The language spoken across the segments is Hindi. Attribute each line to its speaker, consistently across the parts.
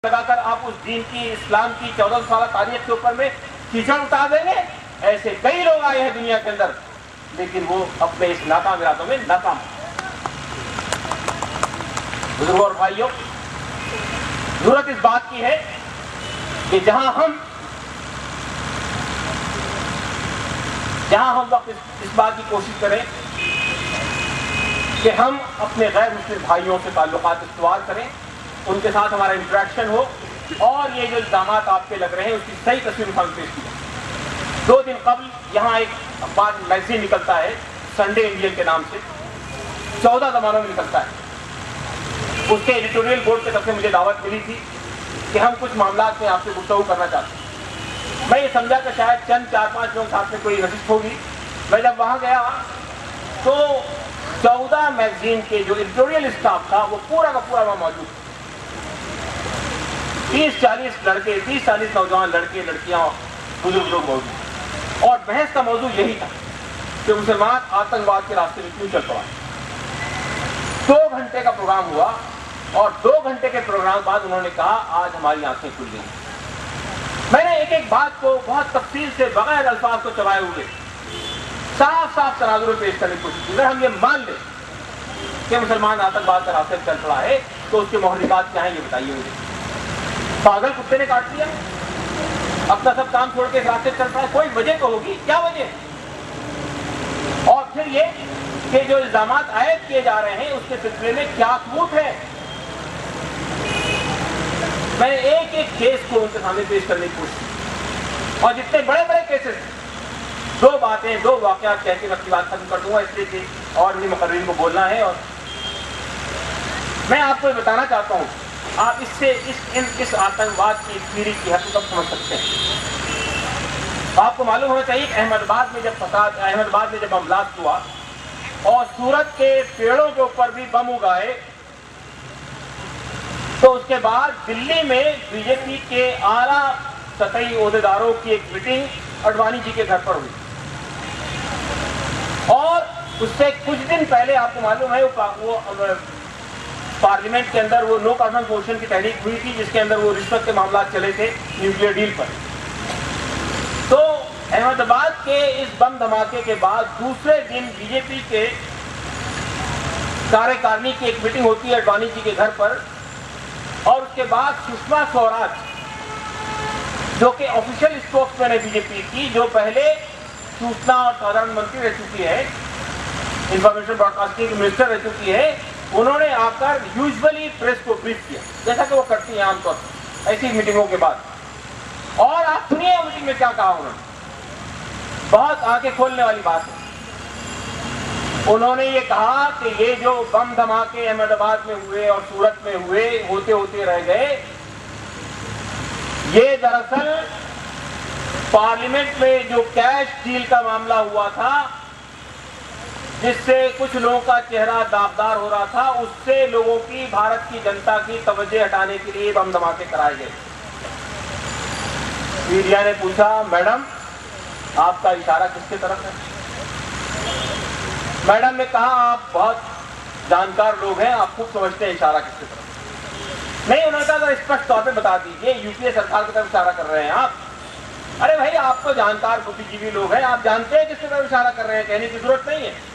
Speaker 1: लगाकर आप उस दीन की, इस्लाम की 14 साल तारीख के ऊपर में कीचड़ उतार देंगे। ऐसे कई लोग आए हैं दुनिया के अंदर, लेकिन वो अपने इस नाकाम इरादों में नाकाम। बुजुर्गों और भाइयों, जरूरत इस बात की है कि जहां हम वक्त इस बात की कोशिश करें कि हम अपने गैर मुस्लिम भाइयों से ताल्लुकात इस्तवार करें, उनके साथ हमारा इंटरेक्शन हो और ये जो इल्जामात आपके लग रहे हैं उसकी सही तस्वीर हम पेश की। 2 दिन कबल यहाँ एक अखबार मैगजीन निकलता है संडे इंडियन के नाम से, 14 ज़मानों में निकलता है। उसके एडिटोरियल बोर्ड की तरफ से मुझे दावत मिली थी कि हम कुछ मामला में आपसे गुफ्तगू करना चाहते हैं। मैं ये समझा कि शायद चंद 4-5 लोग साथ में कोई नशिस्त होगी। मैं जब वहाँ गया तो 14 मैगजीन के जो एडिटोरियल स्टाफ था वो पूरा का पूरा वहाँ मौजूद था। 30-40 लड़के, 30-40 नौजवान लड़के लड़कियां, बुजुर्ग लोग मौजूद, और बहस का मौजूद यही था कि मुसलमान आतंकवाद के रास्ते में क्यों चल पड़ा। 2 घंटे का प्रोग्राम हुआ और 2 घंटे के प्रोग्राम बाद उन्होंने कहा आज हमारी आंखें खुल गई। मैंने एक एक बात को बहुत तफसील से बगैर अल्फाज को चबाए हुए साफ साफ तराजू में पेश करने की कोशिश की। अगर हम ये मान लें कि मुसलमान आतंकवाद का रास्ते चल पड़ा है तो उसके मोहलिकात क्या है ये बताइए मुझे। पागल कुत्ते ने काट दिया, अपना सब काम छोड़ के इस रास्ते चल पड़ा है, कोई वजह तो होगी, क्या वजह? और फिर ये कि जो इल्जामात आयद किए जा रहे हैं उसके सिलसिले में क्या सबूत है। मैंने एक एक केस को उनके सामने पेश करने की कोशिश की और जितने बड़े बड़े केसेस, 2 बातें 2 वाकयात कह के मैं अपनी बात खत्म कर दूंगा, इसलिए कि और भी मुकर्रिरीन को बोलना है। और मैं आपको बताना चाहता हूं, आप इससे इस आतंकवाद की थ्योरी की हकीकत समझ सकते हैं। आपको मालूम होना चाहिए कि अहमदाबाद में जब बम ब्लास्ट हुआ और सूरत के पेड़ों के ऊपर भी बम उगाए, तो उसके बाद दिल्ली में बीजेपी के आला सतही ओहदेदारों की एक मीटिंग अडवाणी जी के घर पर हुई और उससे कुछ दिन पहले आपको मालूम है वो पार्लियामेंट के अंदर वो नो कॉन्फिडेंस मोशन की तहरीक हुई थी जिसके अंदर वो रिश्वत के मामला चले थे न्यूक्लियर डील पर। तो अहमदाबाद के इस बम धमाके के बाद दूसरे दिन बीजेपी के कार्यकारिणी की एक मीटिंग होती है अडवाणी जी के घर पर, और उसके बाद सुषमा स्वराज जो कि ऑफिशियल स्पोक्समैन है बीजेपी की, जो पहले सूचना और साधारण मंत्री रह चुकी है, इंफॉर्मेशन ब्रॉडकास्टिंग मिनिस्टर रह चुकी है, उन्होंने आकर यूजुअली प्रेस को ब्रीफ किया जैसा कि वो करती हैं आमतौर पर ऐसी मीटिंगों के बाद। और आप सुनिए मीटिंग में क्या कहा उन्होंने, बहुत आंखें खोलने वाली बात है। उन्होंने ये कहा कि ये जो बम धमाके अहमदाबाद में हुए और सूरत में हुए होते होते रह गए, ये दरअसल पार्लियामेंट में जो कैश डील का मामला हुआ था जिससे कुछ लोगों का चेहरा दागदार हो रहा था, उससे लोगों की, भारत की जनता की तवज्जो हटाने के लिए बम धमाके कराए गए। मीडिया ने पूछा मैडम आपका इशारा किसके तरफ है? मैडम ने कहा आप बहुत जानकार लोग हैं, आप खूब समझते हैं इशारा किसके तरफ। नहीं, उन्होंने कहा स्पष्ट तौर पे बता दीजिए यूपीए सरकार की तरफ इशारा कर रहे हैं आप। अरे भाई आप तो जानकार बुद्धिजीवी लोग हैं, आप जानते हैं किसके तरफ इशारा कर रहे हैं, कहने की जरूरत नहीं है।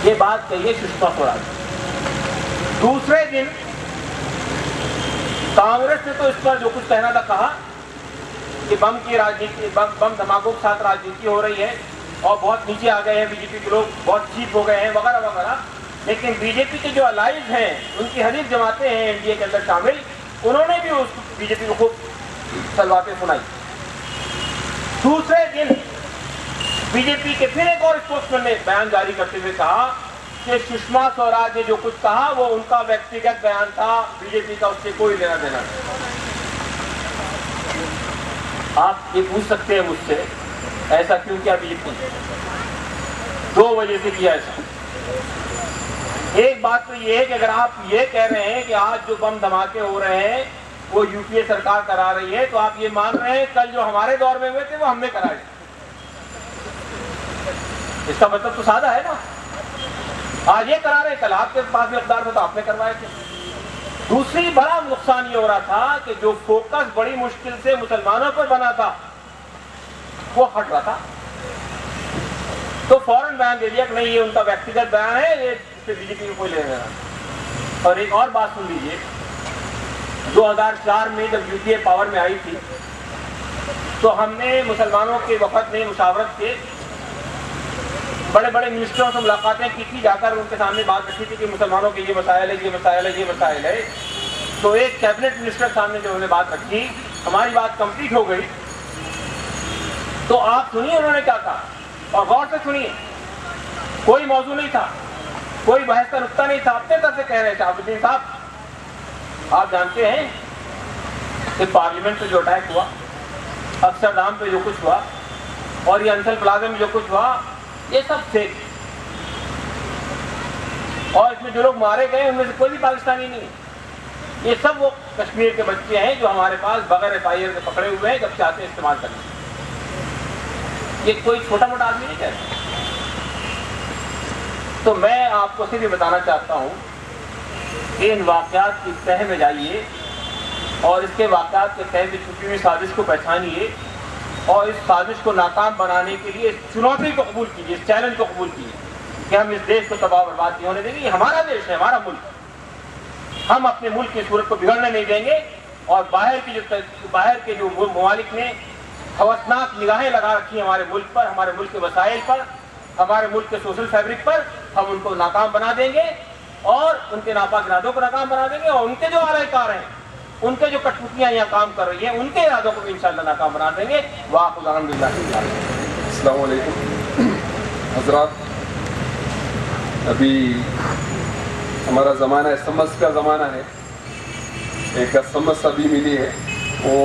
Speaker 1: ये बात कहिए सुषमा स्वराज। दूसरे दिन कांग्रेस ने तो इस पर जो कुछ कहना था कहा कि बम की राजनीति, बम धमाकों के साथ राजनीति हो रही है और बहुत नीचे आ गए हैं बीजेपी के लोग, बहुत चीप हो गए हैं वगैरह वगैरह। लेकिन बीजेपी के जो अलाइज हैं, उनकी हरीफ जमातें हैं एनडीए के अंदर शामिल, उन्होंने भी उस बीजेपी को खूब सलवातें सुनाई। दूसरे दिन बीजेपी के फिर एक और स्पोक्समैन ने बयान जारी करते हुए कहा कि सुषमा स्वराज ने जो कुछ कहा वो उनका व्यक्तिगत बयान था, बीजेपी का उससे कोई लेना देना नहीं। आप ये पूछ सकते हैं मुझसे ऐसा क्यों किया बीजेपी ने? 2 वजह से किया ऐसा। एक बात तो ये है कि अगर आप ये कह रहे हैं कि आज जो बम धमाके हो रहे हैं वो यूपीए सरकार करा रही है, तो आप ये मान रहे हैं कल जो हमारे दौर में हुए थे वो हमने कराए। इसका मतलब तो सादा है ना, आज ये करा रहे, कल आपके पास भी इख्तियार था तो आपने करवाए थे। दूसरी बड़ा नुकसान ये हो रहा था कि जो फोकस बड़ी मुश्किल से मुसलमानों पर बना था वो हट रहा था, तो फौरन बयान दे दिया कि नहीं ये उनका व्यक्तिगत बयान है, ये इससे बीजेपी को कोई लेना देना। और एक और बात सुन लीजिए, 2004 में जब यूपीए पावर में आई थी तो हमने मुसलमानों के वफद में मुशावरत के बड़े बड़े मिनिस्टरों से मुलाकातें की थी, जाकर उनके सामने बात रखी थी कि मुसलमानों के ये मसाइल है, ये मसाइल है, ये मसाइल है। तो एक कैबिनेट मिनिस्टर सामने जब उन्होंने बात रखी, हमारी बात कंप्लीट हो गई, तो आप सुनिए उन्होंने क्या कहा और गौर से सुनिए। कोई मौजू नहीं था, कोई बहस का नुक्ता नहीं था, अपने तरफ से कह रहे थे आबुद्दीन साहब आप जानते हैं कि पार्लियामेंट पे जो अटैक हुआ, अक्षरधाम पे जो कुछ हुआ और ये अंसल प्लाजा में जो कुछ हुआ, ये सब फेक, और इसमें जो लोग मारे गए उनमें से कोई भी पाकिस्तानी नहीं है। ये सब वो कश्मीर के बच्चे हैं जो हमारे पास बगैर FIR के पकड़े हुए हैं, जब चाहते हैं इस्तेमाल करने। ये कोई छोटा मोटा आदमी नहीं कहता। तो मैं आपको सिर्फ ये बताना चाहता हूँ कि इन वाक़यात की तह में जाइए और इसके वाक़यात के तह में छुपी हुई साजिश को पहचानिए और इस साजिश को नाकाम बनाने के लिए इस चुनौती को कबूल कीजिए, इस चैलेंज को कबूल कीजिए कि हम इस देश को तबाह बर्बाद नहीं होने देंगे। ये हमारा देश है, हमारा मुल्क, हम अपने मुल्क की सूरत को बिगड़ने नहीं देंगे। और बाहर के जो ममालिक ने हवसनाक निगाहें लगा रखी है हमारे मुल्क पर, हमारे मुल्क के वसाइल पर, हमारे मुल्क के सोशल फैब्रिक पर, हम उनको नाकाम बना देंगे और उनके नापाक इरादों को नाकाम बना देंगे। और उनके जो आलाकार हैं, उनके जो कठपुतलियां यहाँ काम कर रही हैं, उनके इरादों को भी इंशाअल्लाह नाकाम बना देंगे।
Speaker 2: अस्सलाम वालेकुम हज़रात, अभी हमारा ज़माना SMS का ज़माना है। एक SMS अभी मिली है, वो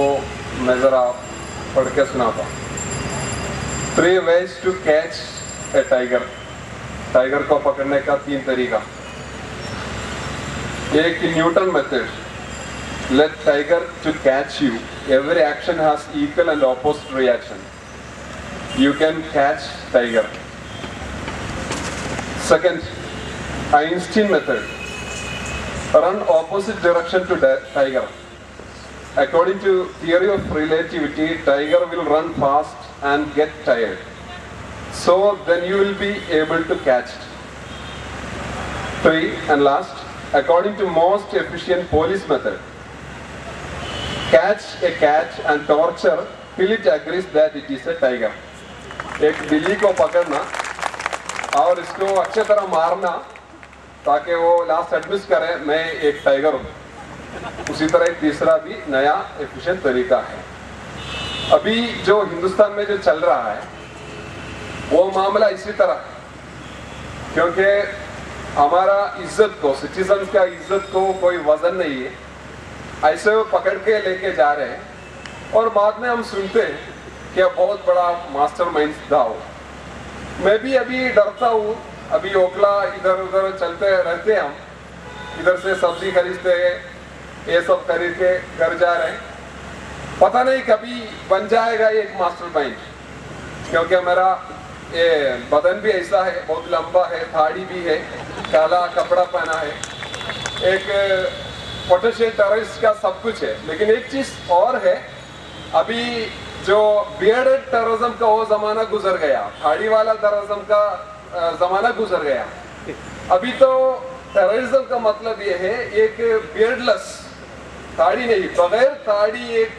Speaker 2: मैं ज़रा पढ़ के सुनाता हूँ। 3 ways to catch a tiger। Tiger को पकड़ने का 3 तरीका। एक Newton method, let tiger to catch you, every action has equal and opposite reaction, you can catch tiger. Second, Einstein method, run opposite direction to tiger. According to theory of relativity, tiger will run fast and get tired, so then you will be able to catch it. 3 and last, according to most efficient police method, catch a cat and torture till it agrees that it is a tiger। एक बिल्ली को पकड़ना और इसको अच्छे तरह मारना ताकि वो लास्ट एडमिट करे मैं एक टाइगर हूँ। उसी तरह एक तीसरा भी नया एफिशिएंट तरीका है। अभी जो हिंदुस्तान में जो चल रहा है वो मामला इसी तरह है, क्योंकि हमारा इज्जत को, सिटीजन का इज्जत को कोई वजन नहीं है। ऐसे वो पकड़ के लेके जा रहे हैं और बाद में हम सुनते हैं कि बहुत बड़ा मास्टरमाइंड था वो। मैं भी अभी डरता हूँ। अभी ओखला इधर उधर चलते रहते हैं, हम इधर से सब्जी खरीदते हैं, ये सब खरीद के घर जा रहे हैं। पता नहीं कभी बन जाएगा ये एक मास्टरमाइंड, क्योंकि मेरा ये बदन भी ऐसा है, बहुत लंबा है, दाढ़ी भी है, काला कपड़ा पहना है, एक पोटेंशियल टेररिस्ट का सब कुछ है। लेकिन एक चीज और है, अभी जो बियर्डेड टेररिज्म का वो जमाना गुजर गया, दाढ़ी वाला टेररिज्म का जमाना गुजर गया। अभी तो टेररिज्म का मतलब ये है एक बियर्डलेस, दाढ़ी नहीं, बगैर दाढ़ी, एक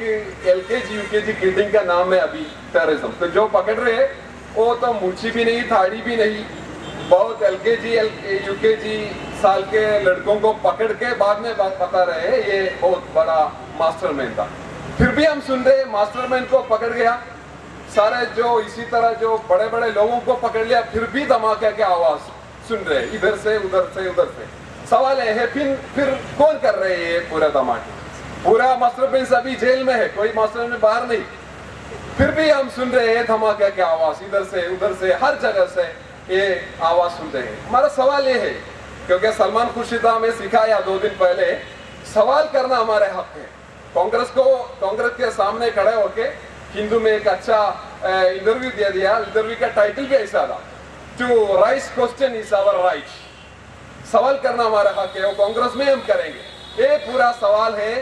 Speaker 2: LKG UKG किडिंग का नाम है अभी टेररिज्म। तो जो पकड़ रहे हैं वो तो मूछी भी नहीं, दाढ़ी भी नहीं, बहुत LKG UKG साल के लड़कों को पकड़ के बाद में बता रहे हैं ये बहुत बड़ा मास्टरमाइंड था। फिर भी हम सुन रहे मास्टरमाइंड को पकड़ गया, सारे जो इसी तरह जो बड़े बड़े लोगों को पकड़ लिया, फिर भी धमाके की आवाज सुन रहे इधर से उधर से उधर से। सवाल है फिर कौन कर रहे हैं ये पूरा धमाके? पूरा मास्टरमाइंड अभी जेल में है, कोई मास्टरमाइंड बाहर नहीं। फिर भी हम सुन रहे हैं धमाके की आवाज, इधर से उधर से हर जगह से ये आवाज सुनते हैं। हमारा सवाल ये है, क्योंकि सलमान खुर्शीदा में सिखाया 2 दिन पहले, सवाल करना हमारे हक है। कांग्रेस के सामने खड़े होके हिंदू में एक अच्छा इंटरव्यू दे दिया। इंटरव्यू का टाइटल भी ऐसा था, to raise question is our right. सवाल करना हमारा हक है, वो कांग्रेस में हम करेंगे। ये पूरा सवाल है